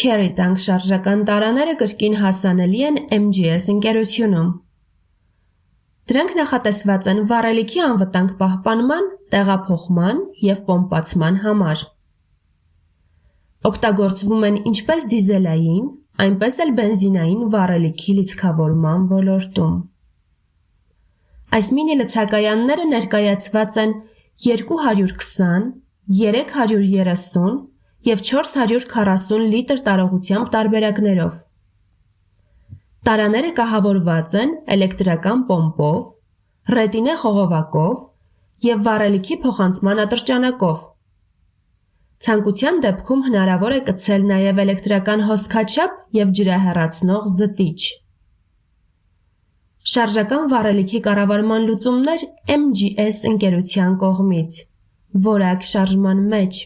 Carry Tank շարժական տարաները կրկին հասանելի են MGS ընկերությունում։ Դրանք նախատեսված են վառելիքի անվտանգ պահպանման, տեղափոխման և պոմպացման համար։ Օգտագործվում են ինչպես դիզելային, այնպես էլ բենզինային վառելիքի լիցքավորման ոլորտում։ Այս մինի լցակայանները ներկայացված են 220, 330 և 440 լիտր տարողությամբ տարբերակներով։ Տարաները կահավորված են էլեկտրական պոմպով, ռետինե խողովակով և վառելիքի փոխանցման ատրճանակով։ Ցանկության դեպքում հնարավոր է կցել նաև էլեկտրական հոսքաչափ և ջրահեռացնող զտիչ։ Շարժական վառելիքի կառավարման լուծումներ MGS ընկերության կողմից։ Որակ շարժման մեջ։